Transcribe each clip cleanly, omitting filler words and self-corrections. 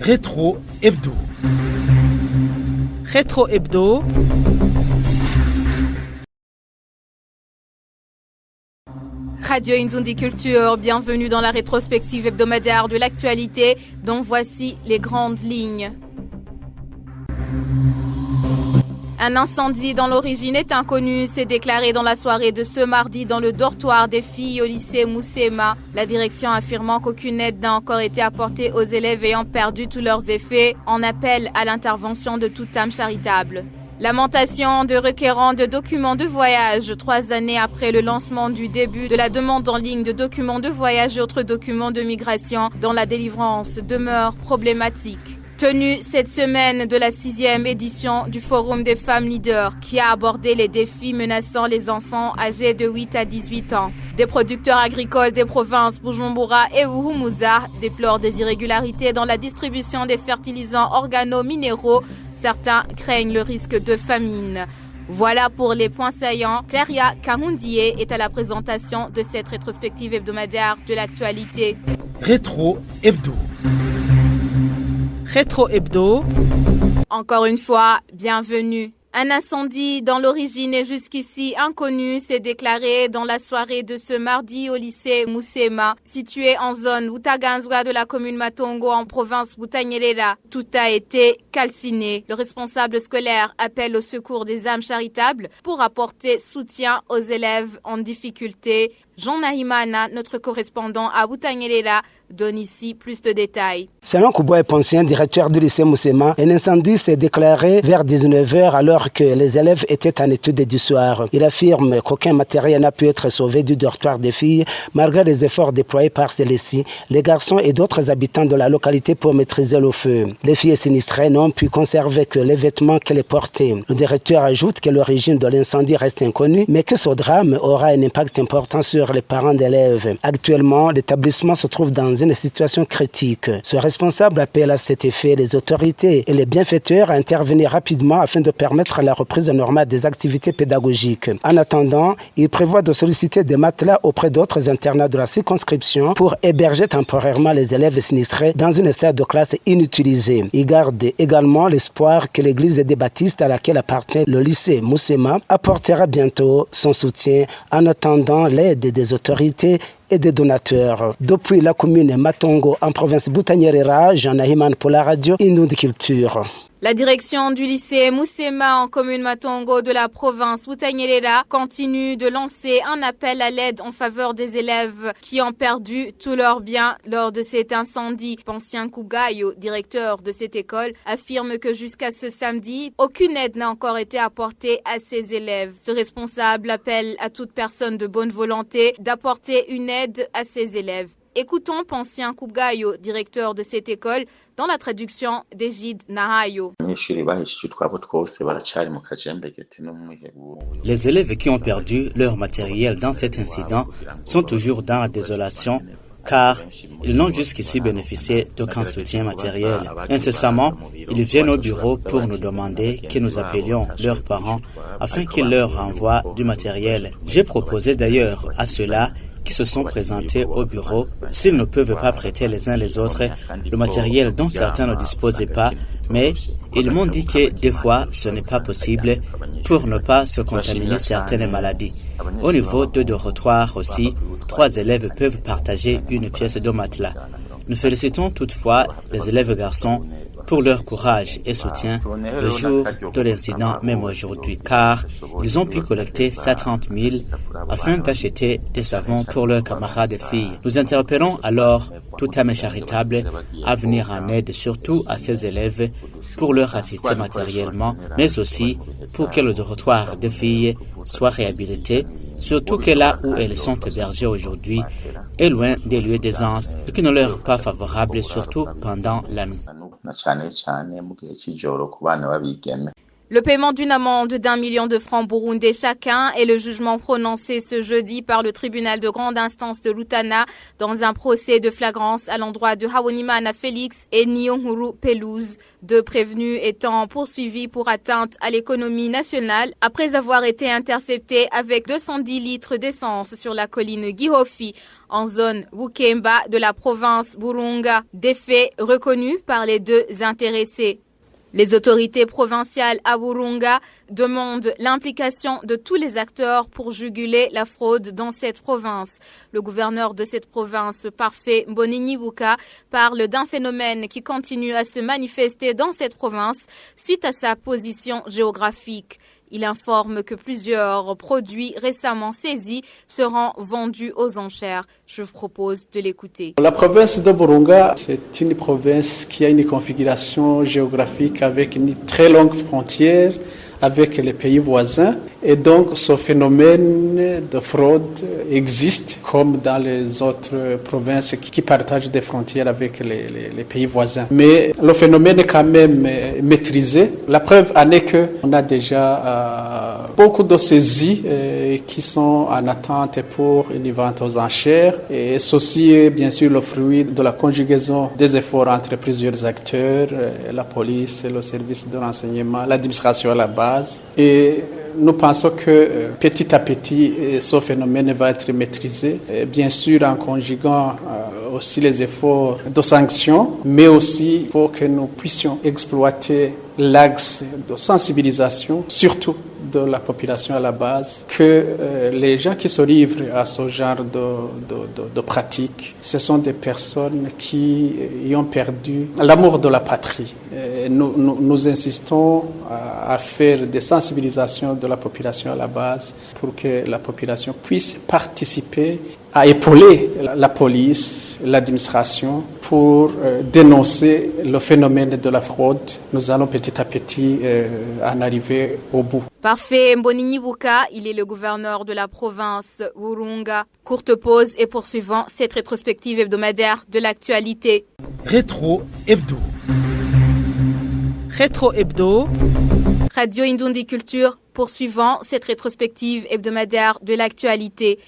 Rétro Hebdo. Rétro Hebdo. Radio Indundi Culture, bienvenue dans la rétrospective hebdomadaire de l'actualité, dont voici les grandes lignes. Un incendie dont l'origine est inconnue s'est déclaré dans la soirée de ce mardi dans le dortoir des filles au lycée Moussema. La direction affirmant qu'aucune aide n'a encore été apportée aux élèves ayant perdu tous leurs effets, en appelle à l'intervention de toute âme charitable. Lamentation de requérants de documents de voyage 3 années après le lancement du début de la demande en ligne de documents de voyage et autres documents de migration dont la délivrance demeure problématique. Tenue cette semaine de la 6e édition du Forum des femmes leaders qui a abordé les défis menaçant les enfants âgés de 8 à 18 ans. Des producteurs agricoles des provinces Bujumbura et Uhumuza déplorent des irrégularités dans la distribution des fertilisants organo-minéraux. Certains craignent le risque de famine. Voilà pour les points saillants. Claria Kahundié est à la présentation de cette rétrospective hebdomadaire de l'actualité. Rétro Hebdo. Rétro Hebdo. Encore une fois, bienvenue. Un incendie dont l'origine est jusqu'ici inconnue s'est déclaré dans la soirée de ce mardi au lycée Moussema, situé en zone Butaganzwa de la commune Matongo en province Butanyerera. Tout a été calciné. Le responsable scolaire appelle au secours des âmes charitables pour apporter soutien aux élèves en difficulté. Jean Nahimana, notre correspondant à Butanyerera, donne ici plus de détails. Selon Kouboy Poncien, directeur du lycée Moussema, un incendie s'est déclaré vers 19h alors que les élèves étaient en études du soir. Il affirme qu'aucun matériel n'a pu être sauvé du dortoir des filles malgré les efforts déployés par celles-ci, les garçons et d'autres habitants de la localité pour maîtriser le feu. Les filles sinistrées n'ont pu conserver que les vêtements qu'elles portaient. Le directeur ajoute que l'origine de l'incendie reste inconnue, mais que ce drame aura un impact important sur les parents d'élèves. Actuellement, l'établissement se trouve dans une situation critique. Ce responsable appelle à cet effet les autorités et les bienfaiteurs à intervenir rapidement afin de permettre la reprise normale des activités pédagogiques. En attendant, il prévoit de solliciter des matelas auprès d'autres internats de la circonscription pour héberger temporairement les élèves sinistrés dans une salle de classe inutilisée. Il garde également l'espoir que l'église des baptistes à laquelle appartient le lycée Moussema apportera bientôt son soutien en attendant l'aide des autorités et des donateurs. Depuis la commune Matongo en province Butanyerera, Jean Nahiman pour la radio Indundi Culture. La direction du lycée Moussema en commune Matongo de la province Butanyerera continue de lancer un appel à l'aide en faveur des élèves qui ont perdu tous leurs biens lors de cet incendie. Poncien Kougayo, directeur de cette école, affirme que jusqu'à ce samedi, aucune aide n'a encore été apportée à ces élèves. Ce responsable appelle à toute personne de bonne volonté d'apporter une aide à ces élèves. Écoutons Poncien Kougayo, directeur de cette école, dans la traduction d'Egide Nahayo. Les élèves qui ont perdu leur matériel dans cet incident sont toujours dans la désolation car ils n'ont jusqu'ici bénéficié d'aucun soutien matériel. Incessamment, ils viennent au bureau pour nous demander que nous appelions leurs parents afin qu'ils leur renvoient du matériel. J'ai proposé d'ailleurs à ceux-là qui se sont présentés au bureau, s'ils ne peuvent pas prêter les uns les autres le matériel dont certains ne disposaient pas, mais ils m'ont dit que des fois ce n'est pas possible pour ne pas se contaminer certaines maladies. Au niveau de dortoir aussi, 3 élèves peuvent partager une pièce de matelas. Nous félicitons toutefois les élèves garçons pour leur courage et soutien le jour de l'incident, même aujourd'hui, car ils ont pu collecter 130 000 afin d'acheter des savons pour leurs camarades filles. Nous interpellons alors toute âme charitable à venir en aide, surtout à ces élèves, pour leur assister matériellement, mais aussi pour que le dortoir des filles soit réhabilité, surtout que là où elles sont hébergées aujourd'hui est loin des lieux d'aisance, ce qui ne leur est pas favorable, surtout pendant la nuit. Le paiement d'une amende d'1 million de francs burundais chacun est le jugement prononcé ce jeudi par le tribunal de grande instance de Rutana dans un procès de flagrance à l'endroit de Habonimana Félix et Niyonhuru Pelouse, deux prévenus étant poursuivis pour atteinte à l'économie nationale après avoir été interceptés avec 210 litres d'essence sur la colline Gihofi en zone Bukemba de la province Burunga, des faits reconnus par les deux intéressés. Les autorités provinciales à Burunga demandent l'implication de tous les acteurs pour juguler la fraude dans cette province. Le gouverneur de cette province, Parfait Mbonignibuka, parle d'un phénomène qui continue à se manifester dans cette province suite à sa position géographique. Il informe que plusieurs produits récemment saisis seront vendus aux enchères. Je vous propose de l'écouter. La province de Burunga, c'est une province qui a une configuration géographique avec une très longue frontière avec les pays voisins. Et donc, ce phénomène de fraude existe comme dans les autres provinces qui partagent des frontières avec les pays voisins. Mais le phénomène est quand même maîtrisé. La preuve en est qu'on a déjà beaucoup de saisies qui sont en attente pour une vente aux enchères. Et ceci est bien sûr le fruit de la conjugaison des efforts entre plusieurs acteurs, la police, le service de renseignement, l'administration à la base. Et nous pensons que petit à petit, ce phénomène va être maîtrisé, bien sûr en conjuguant aussi les efforts de sanctions, mais aussi pour que nous puissions exploiter l'axe de sensibilisation, surtout de la population à la base, que les gens qui se livrent à ce genre de pratiques, ce sont des personnes qui y ont perdu l'amour de la patrie. Nous insistons à faire des sensibilisations de la population à la base pour que la population puisse participer à épauler la police, l'administration pour dénoncer le phénomène de la fraude. Nous allons petit à petit en arriver au bout. Parfait Mbonignibuka, il est le gouverneur de la province Burunga. Courte pause et poursuivant cette rétrospective hebdomadaire de l'actualité. Rétro Hebdo. Rétro Hebdo. Radio Indundi Culture, poursuivant cette rétrospective hebdomadaire de l'actualité.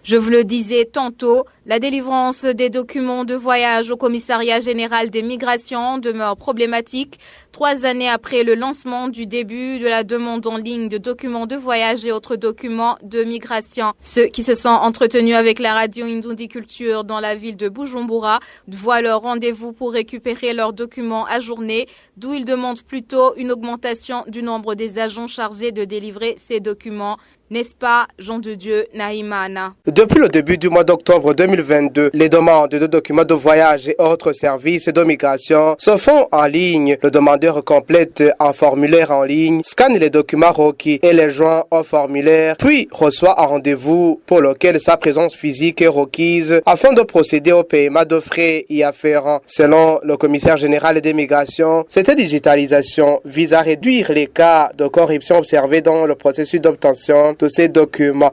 Je vous le disais tantôt, la délivrance des documents de voyage au commissariat général des migrations demeure problématique 3 années après le lancement du début de la demande en ligne de documents de voyage et autres documents de migration. Ceux qui se sont entretenus avec la radio Indundi Culture dans la ville de Bujumbura voient leur rendez-vous pour récupérer leurs documents ajournés, d'où ils demandent plutôt une augmentation du nombre des agents chargés de délivrer ces documents. N'est-ce pas, Jean de Dieu Naïmana? Depuis le début du mois d'octobre 2022, les demandes de documents de voyage et autres services de migration se font en ligne. Le demandeur complète un formulaire en ligne, scanne les documents requis et les joint au formulaire, puis reçoit un rendez-vous pour lequel sa présence physique est requise afin de procéder au paiement de frais y afférents. Selon le commissaire général des migrations, cette digitalisation vise à réduire les cas de corruption observés dans le processus d'obtention de ces documents.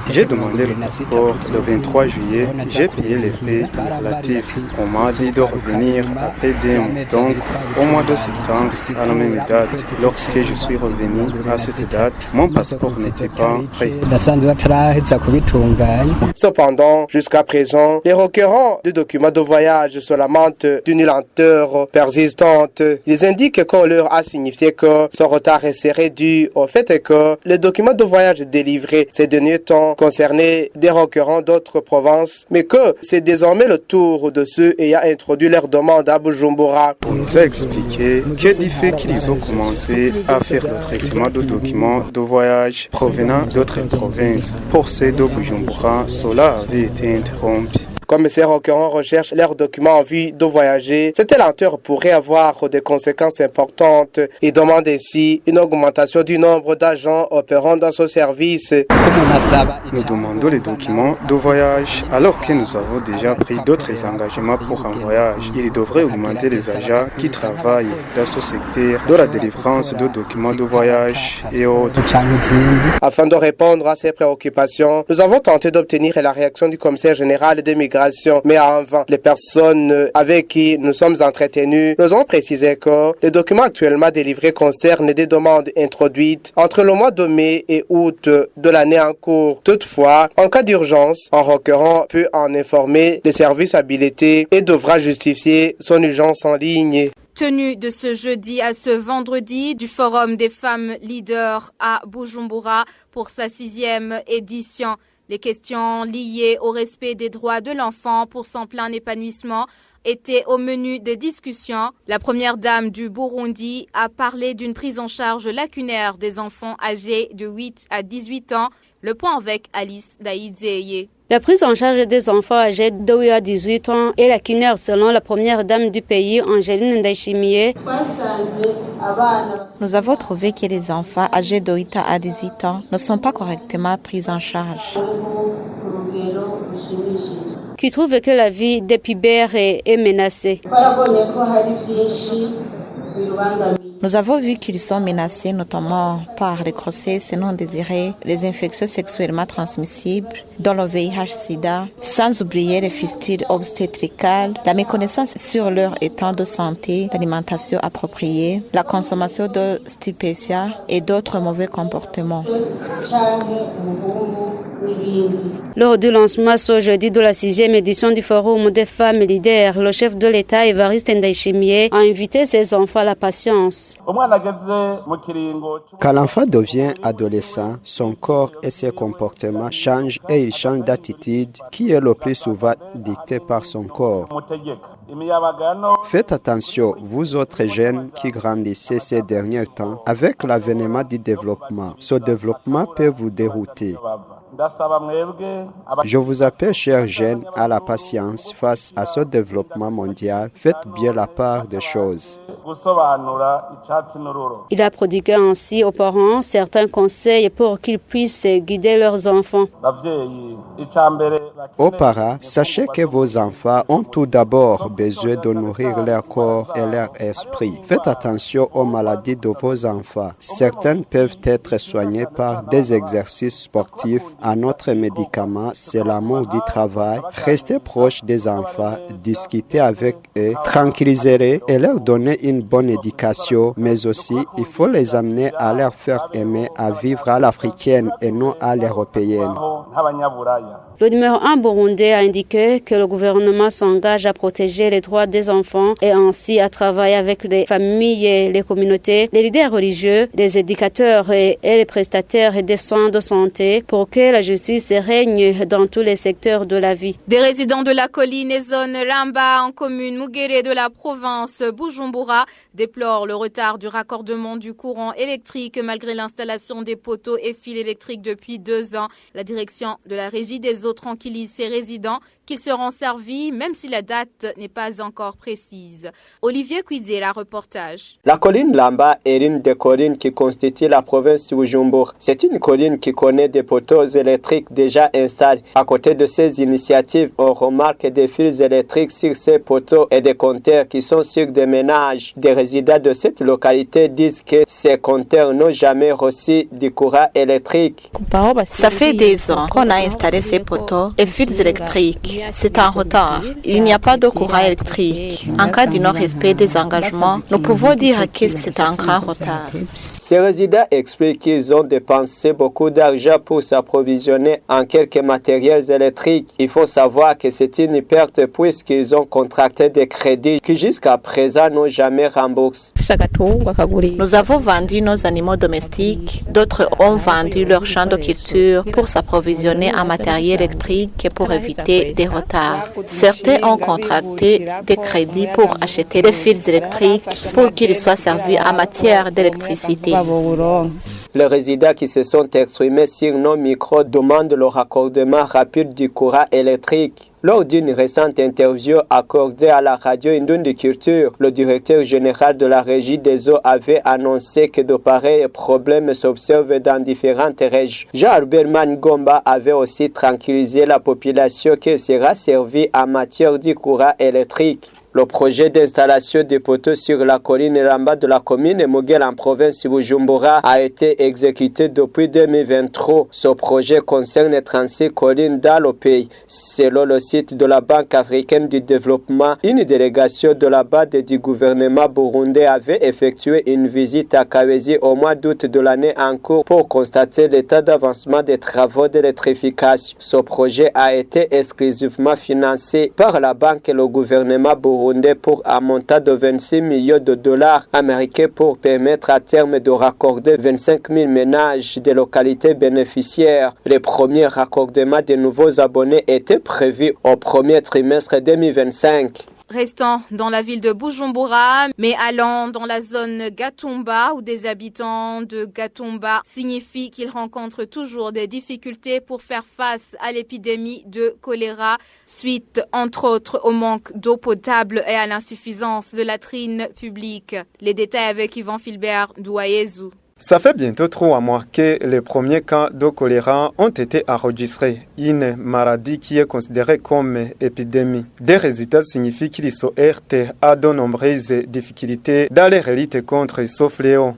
J'ai demandé le passeport le 23 juillet, j'ai payé les frais relatifs. On m'a dit de revenir après 2 mois. Donc, au mois de septembre, à la même date, lorsque je suis revenu à cette date, mon passeport n'était pas prêt. Cependant, jusqu'à présent, les requérants de documents de voyage se lamentent d'une lenteur persistante. Ils indiquent qu'on leur a signifié que ce retard serait dû au fait que les documents de voyage délivrés ces derniers temps concernaient des requérants d'autres provinces, mais que c'est désormais le tour de ceux ayant introduit leur demande à Bujumbura. On nous a expliqué que du fait qu'ils ont commencé à faire le traitement de documents de voyage provenant d'autres provinces, pour ces de Bujumbura, cela avait été interrompu. Comme ces requérants recherchent leurs documents en vue de voyager, cette lenteur pourrait avoir des conséquences importantes et demande ainsi une augmentation du nombre d'agents opérant dans ce service. Nous demandons les documents de voyage alors que nous avons déjà pris d'autres engagements pour un voyage. Il devrait augmenter les agents qui travaillent dans ce secteur de la délivrance de documents de voyage et autres. Afin de répondre à ces préoccupations, nous avons tenté d'obtenir la réaction du commissaire général des migrations d'immigration. Mais en vain, les personnes avec qui nous sommes entretenus nous ont précisé que les documents actuellement délivrés concernent des demandes introduites entre le mois de mai et août de l'année en cours. Toutefois, en cas d'urgence, un requérant peut en informer les services habilités et devra justifier son urgence en ligne. Tenue de ce jeudi à ce vendredi du Forum des femmes leaders à Bujumbura pour sa 6e édition. Les questions liées au respect des droits de l'enfant pour son plein épanouissement étaient au menu des discussions. La première dame du Burundi a parlé d'une prise en charge lacunaire des enfants âgés de 8 à 18 ans. Le point avec Alice Daïdzeye. La prise en charge des enfants âgés de 8 à 18 ans est lacunaire selon la première dame du pays, Angeline Ndayishimiye. Nous avons trouvé que les enfants âgés de 8 à 18 ans ne sont pas correctement pris en charge. Qui trouve que la vie des pubères est menacée. Nous avons vu qu'ils sont menacés notamment par les grossesses non désirées, les infections sexuellement transmissibles, dont le VIH-Sida, sans oublier les fistules obstétricales, la méconnaissance sur leur état de santé, l'alimentation appropriée, la consommation de stupéfiants et d'autres mauvais comportements. Lors du lancement ce jeudi de la 6e édition du Forum des femmes leaders, le chef de l'État, Évariste Ndayishimiye, a invité ses enfants à la patience. Quand l'enfant devient adolescent, son corps et ses comportements changent et il change d'attitude qui est le plus souvent dictée par son corps. Faites attention, vous autres jeunes qui grandissez ces derniers temps, avec l'avènement du développement. Ce développement peut vous dérouter. Je vous appelle, chers jeunes, à la patience face à ce développement mondial. Faites bien la part des choses. Il a prodigué ainsi aux parents certains conseils pour qu'ils puissent guider leurs enfants. Aux parents, sachez que vos enfants ont tout d'abord besoin de nourrir leur corps et leur esprit. Faites attention aux maladies de vos enfants. Certaines peuvent être soignées par des exercices sportifs. Un autre médicament, c'est l'amour du travail. Restez proche des enfants, discutez avec eux, tranquillisez-les et leur donner une bonne éducation. Mais aussi, il faut les amener à leur faire aimer à vivre à l'africaine et non à l'européenne. Le numéro 1 burundais a indiqué que le gouvernement s'engage à protéger les droits des enfants et ainsi à travailler avec les familles et les communautés, les leaders religieux, les éducateurs et les prestataires des soins de santé pour que la justice règne dans tous les secteurs de la vie. Des résidents de la colline et zone Ramba en commune Mugere de la province Bujumbura déplorent le retard du raccordement du courant électrique malgré l'installation des poteaux et fils électriques depuis 2 ans. La direction de la régie des eaux tranquillise ses résidents qu'ils seront servis même si la date n'est pas encore précise. Olivier Kwizera, reportage. La colline Lamba est l'une des collines qui constituent la province de Bujumbura. C'est une colline qui connaît des poteaux électriques déjà installés. À côté de ces initiatives, on remarque des fils électriques sur ces poteaux et des compteurs qui sont sur des ménages. Des résidents de cette localité disent que ces compteurs n'ont jamais reçu du courant électrique. Ça fait des ans qu'on a installé ces poteaux et fils électriques. C'est en retard. Il n'y a pas de courant électrique. En cas de non-respect des engagements, nous pouvons dire que c'est un grand retard. Ces résidents expliquent qu'ils ont dépensé beaucoup d'argent pour s'approvisionner en quelques matériels électriques. Il faut savoir que c'est une perte puisqu'ils ont contracté des crédits qui jusqu'à présent n'ont jamais remboursé. Nous avons vendu nos animaux domestiques. D'autres ont vendu leurs champs de culture pour s'approvisionner en matériel électrique pour éviter des retards. Certains ont contracté des crédits pour acheter des fils électriques pour qu'ils soient servis en matière d'électricité. Les résidents qui se sont exprimés sur nos micros demandent le raccordement rapide du courant électrique. Lors d'une récente interview accordée à la radio Indundi Culture, le directeur général de la régie des eaux avait annoncé que de pareils problèmes s'observent dans différentes régions. Jean-Albert Mangomba avait aussi tranquillisé la population qu'elle sera servie en matière du courant électrique. Le projet d'installation des poteaux sur la colline Ramba de la commune Mugel en province de Bujumbura a été exécuté depuis 2023. Ce projet concerne 36 collines dans le pays. Selon le site de la Banque africaine du développement, une délégation de la BAD du gouvernement burundais avait effectué une visite à Kabezi au mois d'août de l'année en cours pour constater l'état d'avancement des travaux d'électrification. Ce projet a été exclusivement financé par la banque et le gouvernement burundais pour un montant de 26 millions de dollars américains pour permettre à terme de raccorder 25 000 ménages des localités bénéficiaires. Les premiers raccordements des nouveaux abonnés étaient prévus au premier trimestre 2025. Restant dans la ville de Bujumbura, mais allant dans la zone Gatumba où des habitants de Gatumba signifie qu'ils rencontrent toujours des difficultés pour faire face à l'épidémie de choléra suite entre autres au manque d'eau potable et à l'insuffisance de latrines publiques. Les détails avec Yvan Philbert Douaezou. Ça fait bientôt 3 mois que les premiers cas de choléra ont été enregistrés, une maladie qui est considérée comme épidémie. Des résultats signifient qu'ils se heurtent à de nombreuses difficultés dans les luttes contre ce fléau.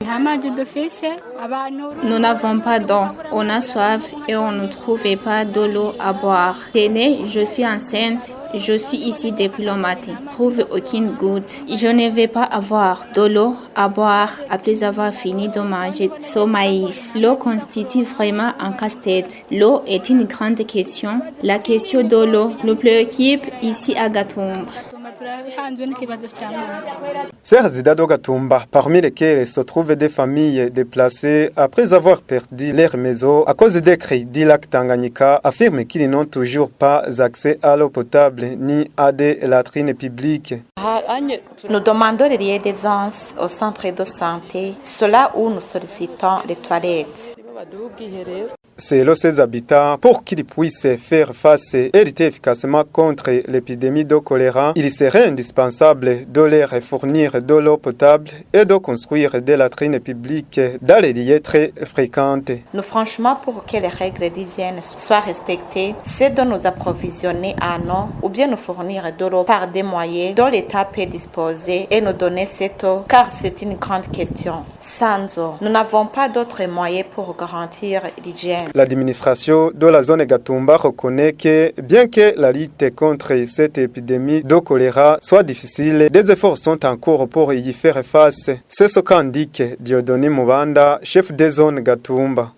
Nous n'avons pas d'eau, on a soif et on ne trouvait pas de l'eau à boire. Je suis enceinte. Je suis ici depuis le matin. Je ne trouve aucune goutte. Je ne vais pas avoir de l'eau à boire après avoir fini de manger ce maïs. L'eau constitue vraiment un casse-tête. L'eau est une grande question. La question de l'eau nous préoccupe ici à Gatumba. Ces résidents de Gatumba, parmi lesquels se trouvent des familles déplacées après avoir perdu leur maison à cause des cris du lac Tanganyika, affirment qu'ils n'ont toujours pas accès à l'eau potable ni à des latrines publiques. Nous demandons les liens d'aisance au centre de santé, cela où nous sollicitons les toilettes. Selon ses habitants, pour qu'ils puissent faire face et lutter efficacement contre l'épidémie de choléra, il serait indispensable de leur fournir de l'eau potable et de construire des latrines publiques dans les lieux très fréquentes. Nous, franchement, pour que les règles d'hygiène soient respectées, c'est de nous approvisionner en eau ou bien nous fournir de l'eau par des moyens dont l'État peut disposer et nous donner cette eau, car c'est une grande question. Sans eau, nous n'avons pas d'autres moyens pour garantir l'hygiène. L'administration de la zone Gatumba reconnaît que, bien que la lutte contre cette épidémie de choléra soit difficile, des efforts sont en cours pour y faire face. C'est ce qu'indique Dieudonné Mubanda, chef de zone Gatumba.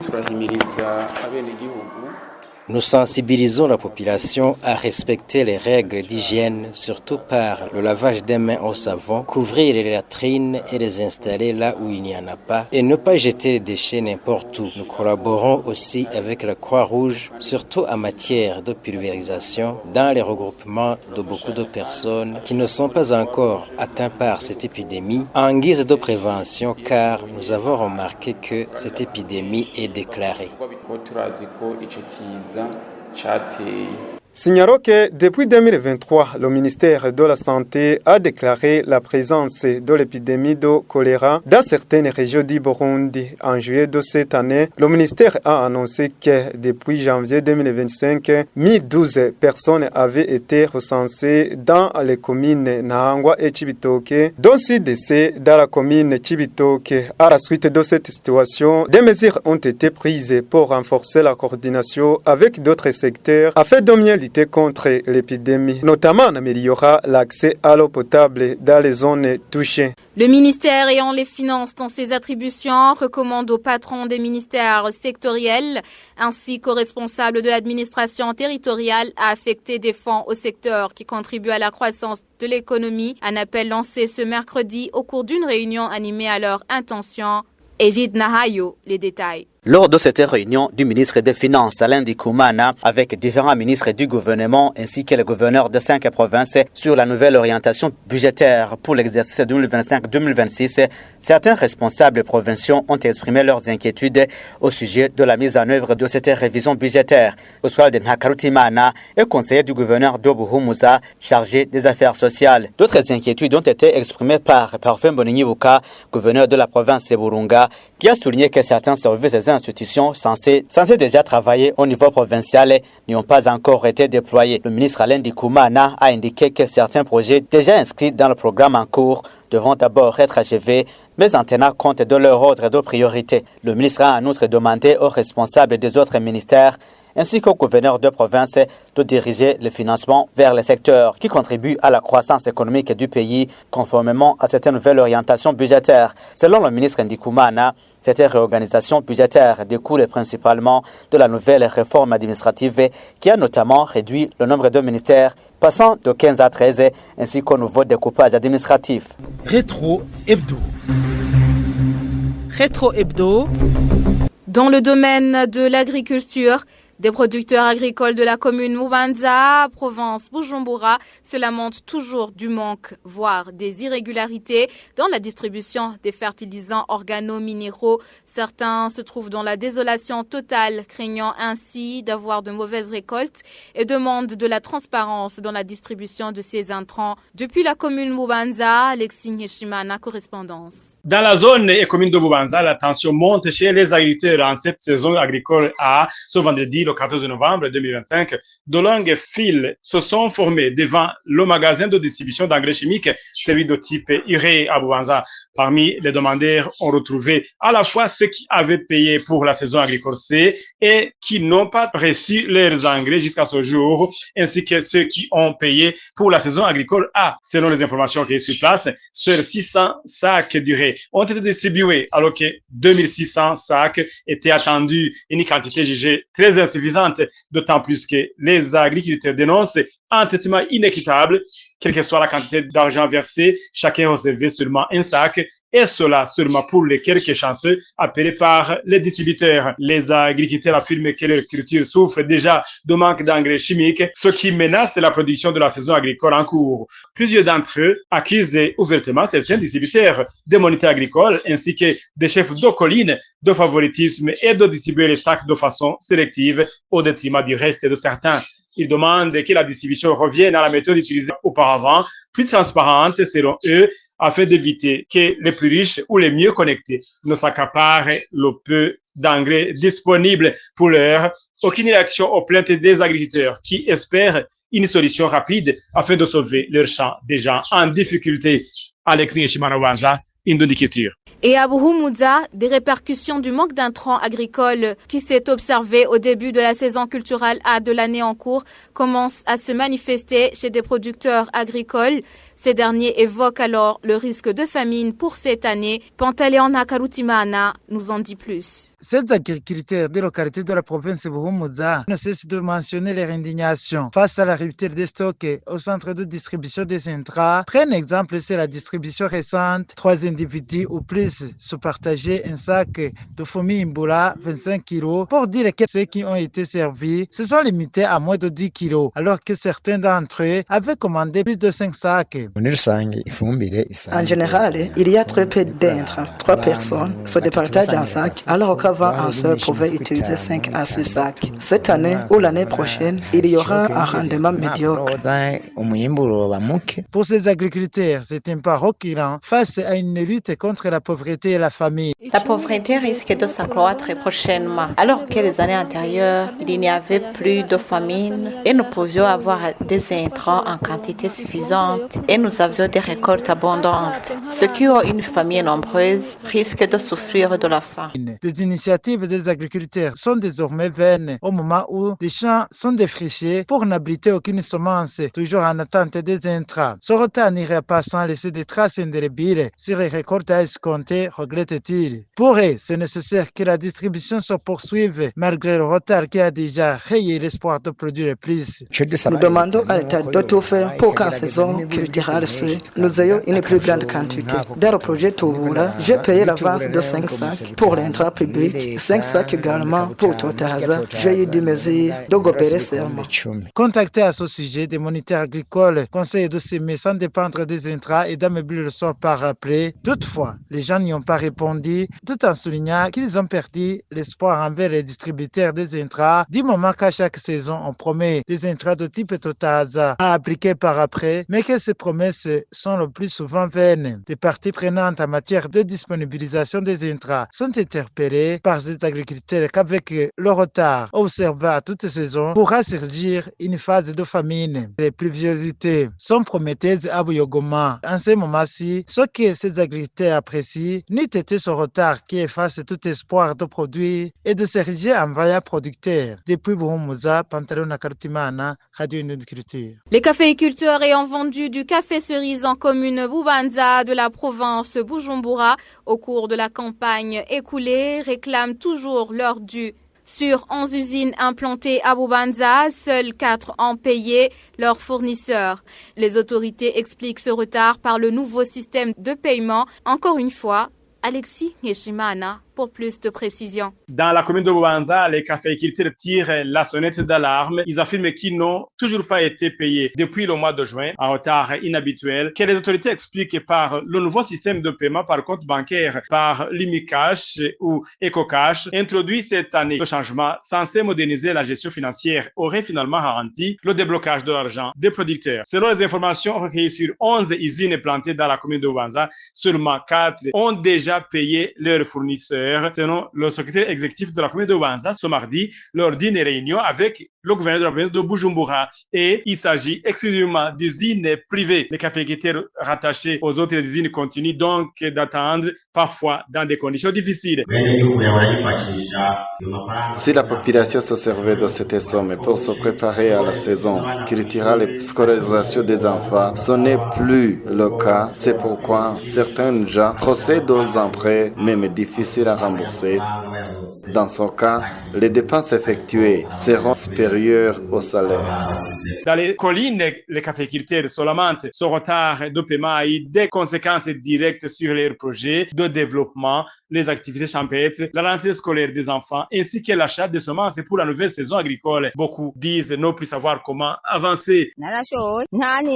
Nous sensibilisons la population à respecter les règles d'hygiène, surtout par le lavage des mains au savon, couvrir les latrines et les installer là où il n'y en a pas, et ne pas jeter les déchets n'importe où. Nous collaborons aussi avec la Croix-Rouge, surtout en matière de pulvérisation, dans les regroupements de beaucoup de personnes qui ne sont pas encore atteintes par cette épidémie, en guise de prévention, car nous avons remarqué que cette épidémie est déclarée. Signalons que depuis 2023, le ministère de la Santé a déclaré la présence de l'épidémie de choléra dans certaines régions du Burundi. En juillet de cette année, le ministère a annoncé que depuis janvier 2025, 1012 personnes avaient été recensées dans les communes Nahangwa et Chibitoke, dont 6 décès dans la commune Chibitoke. À la suite de cette situation, des mesures ont été prises pour renforcer la coordination avec d'autres secteurs afin de mieux lutter contre l'épidémie, notamment en améliorant l'accès à l'eau potable dans les zones touchées. Le ministère ayant les finances dans ses attributions recommande aux patrons des ministères sectoriels ainsi qu'aux responsables de l'administration territoriale à affecter des fonds au secteur qui contribuent à la croissance de l'économie. Un appel lancé ce mercredi au cours d'une réunion animée à leur intention. Égide Nahayo, les détails. Lors de cette réunion du ministre des Finances, Alain Dikoumana, avec différents ministres du gouvernement ainsi que les gouverneurs de 5 provinces sur la nouvelle orientation budgétaire pour l'exercice 2025-2026, certains responsables provinciaux ont exprimé leurs inquiétudes au sujet de la mise en œuvre de cette révision budgétaire. Oswald Nhakarutimana est conseiller du gouverneur d'Obuhumuza, chargé des affaires sociales. D'autres inquiétudes ont été exprimées par Parfum Boninyibuka, gouverneur de la province de Burunga, qui a souligné que certains services institutions censées déjà travailler au niveau provincial n'y ont pas encore été déployées. Le ministre Alain Dikoumana a indiqué que certains projets déjà inscrits dans le programme en cours devront d'abord être achevés, mais en tenant compte de leur ordre de priorité. Le ministre a en outre demandé aux responsables des autres ministères ainsi qu'au gouverneur de province de diriger le financement vers les secteurs qui contribuent à la croissance économique du pays conformément à cette nouvelle orientation budgétaire. Selon le ministre Ndikoumana, cette réorganisation budgétaire découle principalement de la nouvelle réforme administrative qui a notamment réduit le nombre de ministères passant de 15 à 13 ainsi qu'au nouveau découpage administratif. Rétro Hebdo. Rétro Hebdo. Dans le domaine de l'agriculture, des producteurs agricoles de la commune Moubanza, province Bujumbura, se lamentent toujours du manque, voire des irrégularités dans la distribution des fertilisants organo-minéraux. Certains se trouvent dans la désolation totale, craignant ainsi d'avoir de mauvaises récoltes et demandent de la transparence dans la distribution de ces intrants. Depuis la commune Moubanza, Alexis Nyeshimana, correspondance. Dans la zone et commune de Moubanza, la tension monte chez les agriculteurs en cette saison agricole A. Ce vendredi, le 14 novembre 2025, de longues files se sont formées devant le magasin de distribution d'engrais chimiques, celui de type urée à Moubanza. Parmi les demandeurs, on retrouvait à la fois ceux qui avaient payé pour la saison agricole C et qui n'ont pas reçu leurs engrais jusqu'à ce jour, ainsi que ceux qui ont payé pour la saison agricole A. Selon les informations qui sont sur place, seuls 600 sacs d'urée ont été distribués, alors que 2600 sacs étaient attendus, une quantité jugée très insuffisante, d'autant plus que les agriculteurs dénoncent un traitement inéquitable. Quelle que soit la quantité d'argent versé, chacun recevait seulement un sac, et cela seulement pour les quelques chanceux appelés par les distributeurs. Les agriculteurs affirment que leur culture souffre déjà de manque d'engrais chimiques, ce qui menace la production de la saison agricole en cours. Plusieurs d'entre eux accusent ouvertement certains distributeurs, des moniteurs agricoles ainsi que des chefs de colline de favoritisme et de distribuer les sacs de façon sélective au détriment du reste de certains. Ils demandent que la distribution revienne à la méthode utilisée auparavant, plus transparente selon eux, afin d'éviter que les plus riches ou les mieux connectés ne s'accaparent le peu d'engrais disponibles pour l'heure. Aucune réaction aux plaintes des agriculteurs qui espèrent une solution rapide afin de sauver leurs champs déjà en difficulté. Alexis Shimanawanza, Indoniculture. Et à Buhumuza, des répercussions du manque d'intrants agricoles qui s'est observé au début de la saison culturelle A de l'année en cours commencent à se manifester chez des producteurs agricoles. Ces derniers évoquent alors le risque de famine pour cette année. Pantaleona Karutimana nous en dit plus. Ces agriculteurs des localités de la province de Buhumuza ne cessent de mentionner leur indignation face à la rupture des stocks au centre de distribution des intrants. Prenez exemple sur la distribution récente. 3 individus ou plus se partager un sac de fourmis imboula 25 kg pour dire que ceux qui ont été servis se sont limités à moins de 10 kg alors que certains d'entre eux avaient commandé plus de 5 sacs. En général, il y a très peu d'intrants. 3 personnes se départagent un sac alors qu'avant un seul pouvait utiliser 5 à 6 sacs. Cette année ou l'année prochaine, il y aura un rendement médiocre. Pour ces agriculteurs, c'est un pas reculant face à une lutte contre la pauvreté et la famille. La pauvreté risque de s'accroître prochainement. Alors que les années antérieures, il n'y avait plus de famine et nous pouvions avoir des intrants en quantité suffisante et nous avions des récoltes abondantes. Ceux qui ont une famille nombreuse risquent de souffrir de la faim. Les initiatives des agriculteurs sont désormais vaines au moment où les champs sont défrichés pour n'abriter aucune semence, toujours en attente des intrants. Ce retard n'irait pas sans laisser des traces indélébiles sur les récoltes à escompter, regrette-t-il. Pour eux, c'est nécessaire que la distribution se poursuive malgré le retard qui a déjà rayé l'espoir de produire plus. Nous demandons à l'État de tout faire pour qu'en saison culturelle C, nous ayons une plus grande quantité. Dans le projet Touboula, j'ai payé l'avance de 5 sacs pour l'intrant public, 5 sacs également pour Totaraza. J'ai eu des mesures de coopérer seulement. Contactés à ce sujet, des moniteurs agricoles conseillent de s'aimer sans dépendre des intrants et d'ameubler le sol par après. Toutefois, les gens dirigeants n'y ont pas répondu, tout en soulignant qu'ils ont perdu l'espoir envers les distributeurs des intrants, du moment qu'à chaque saison, on promet des intrants de type Totaza à appliquer par après, mais que ces promesses sont le plus souvent vaines. Les parties prenantes en matière de disponibilisation des intrants sont interpellées par ces agriculteurs qu'avec le retard observé à toute saison pourra surgir une phase de famine. Les pluviosités sont prometteuses à Bouyogoma. En ce moment-ci, ce que ces agriculteurs apprécient n'eût été ce retard qui efface tout espoir de produire et de s'ériger en vaillant producteur. Depuis Buhumuza, Pantalon Karutimana, Radio Indonculture. Les caféiculteurs ayant vendu du café cerise en commune Bubanza de la province Bujumbura au cours de la campagne écoulée réclament toujours leur dû. Sur 11 usines implantées à Bubanza, seuls 4 ont payé leurs fournisseurs. Les autorités expliquent ce retard par le nouveau système de paiement. Encore une fois, Alexis Ngeshimana pour plus de précision. Dans la commune de Bubanza, les caféiculteurs tirent la sonnette d'alarme. Ils affirment qu'ils n'ont toujours pas été payés depuis le mois de juin, un retard inhabituel, que les autorités expliquent par le nouveau système de paiement par compte bancaire, par l'Imicash ou EcoCash, introduit cette année. Le changement, censé moderniser la gestion financière, aurait finalement garanti le déblocage de l'argent des producteurs. Selon les informations recueillies sur 11 usines plantées dans la commune de Bubanza, seulement 4 ont déjà payé leurs fournisseurs. Selon le secrétaire exécutif de la commune de Bubanza, ce mardi, lors d'une réunion avec le gouverneur de la province de Bujumbura. Et il s'agit exclusivement d'usines privées. Les caféiculteurs rattachés aux autres usines continuent donc d'attendre, parfois dans des conditions difficiles. Si la population se servait de cette somme pour se préparer à la saison qui retira la scolarisation des enfants, ce n'est plus le cas. C'est pourquoi certains gens procèdent aux emprunts, même difficiles à rembourser. Dans ce cas, les dépenses effectuées seront supérieures au salaire. Dans les collines, les caféiculteurs se lamentent. Ce retard de paiement a eu des conséquences directes sur leurs projets de développement, les activités champêtres, la rentrée scolaire des enfants, ainsi que l'achat de semences pour la nouvelle saison agricole. Beaucoup disent ne plus savoir comment avancer.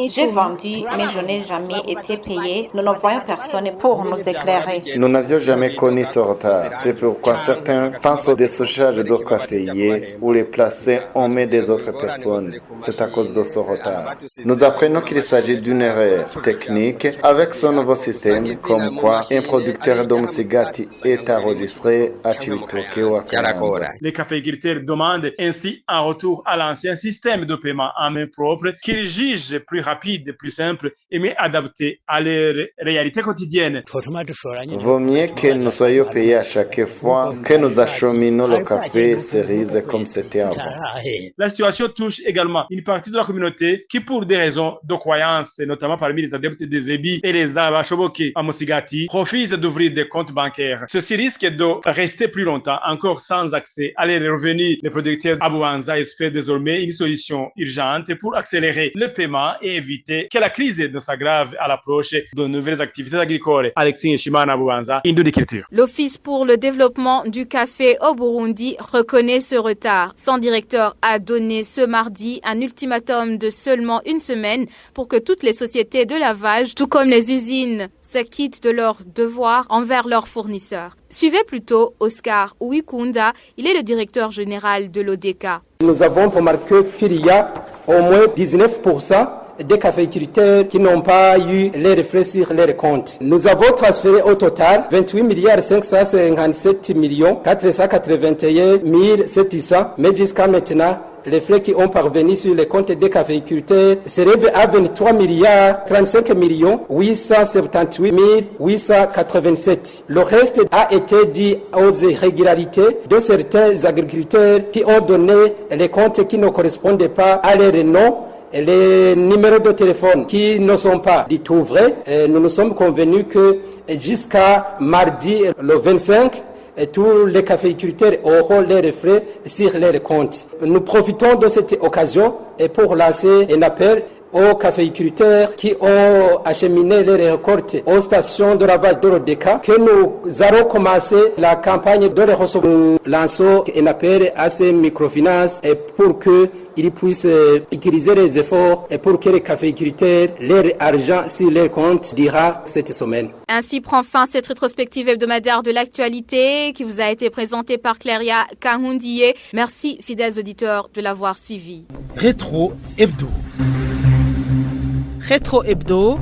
J'ai vendu, mais je n'ai jamais été payé. Nous ne voyons personne pour nous éclairer. Nous n'avions jamais connu ce retard. C'est pourquoi certains pensent au dessouchage de caféiers ou les placer en main des autres personnes. C'est à cause de ce retard. Nous apprenons qu'il s'agit d'une erreur technique avec ce nouveau système, comme quoi un producteur d'Omusigati est enregistré à Chibitoke ou à Kayanza. Les caféiculteurs demandent ainsi un retour à l'ancien système de paiement en main propre qu'ils jugent plus rapide, plus simple et mieux adapté à leur réalité quotidienne. Vaut mieux que nous soyons payés à chaque fois que nous acheminons le café cerise comme c'était avant. La situation touche également une partie de la communauté qui, pour des raisons de croyance, notamment parmi les adeptes des Ebi et les Abachoboke à Mosigati, refusent d'ouvrir des comptes bancaires. Ceci risque de rester plus longtemps encore sans accès à les revenus. Les producteurs à Bubanza espèrent désormais une solution urgente pour accélérer le paiement et éviter que la crise ne s'aggrave à l'approche de nouvelles activités agricoles. Alexis Nshimana à Bubanza, Indoniculture. L'Office pour le développement du café au Burundi reconnaît ce retard. Son directeur a donné ce mardi un ultimatum de seulement une semaine pour que toutes les sociétés de lavage, tout comme les usines, s'acquittent de leurs devoirs envers leurs fournisseurs. Suivez plutôt Oscar Ouikunda, il est le directeur général de l'ODK. Nous avons remarqué qu'il y a au moins 19% des caféiculteurs qui n'ont pas eu les reflets sur leurs comptes. Nous avons transféré au total 28 557 481 700, mais jusqu'à maintenant, les frais qui ont parvenu sur les comptes des caféiculteurs s'élèvent à 23 35 878 887. Le reste a été dû aux irrégularités de certains agriculteurs qui ont donné les comptes qui ne correspondaient pas à leur nom, les numéros de téléphone qui ne sont pas du tout vrais. Nous nous sommes convenus que jusqu'à mardi le 25, et tous les caféiculteurs auront les frais sur leurs comptes. Nous profitons de cette occasion et pour lancer un appel aux caféiculteurs qui ont acheminé les récoltes aux stations de lavage de l'ODECA que nous allons commencer la campagne de recevoir. Nous lançons un appel à ces microfinances pour qu'ils puissent utiliser les efforts et pour que les caféiculteurs, leur argent sur leur compte dira cette semaine. Ainsi prend fin cette rétrospective hebdomadaire de l'actualité qui vous a été présentée par Cléria Kahundiye. Merci fidèles auditeurs de l'avoir suivi. Rétro Hebdo. Rétro Hebdo.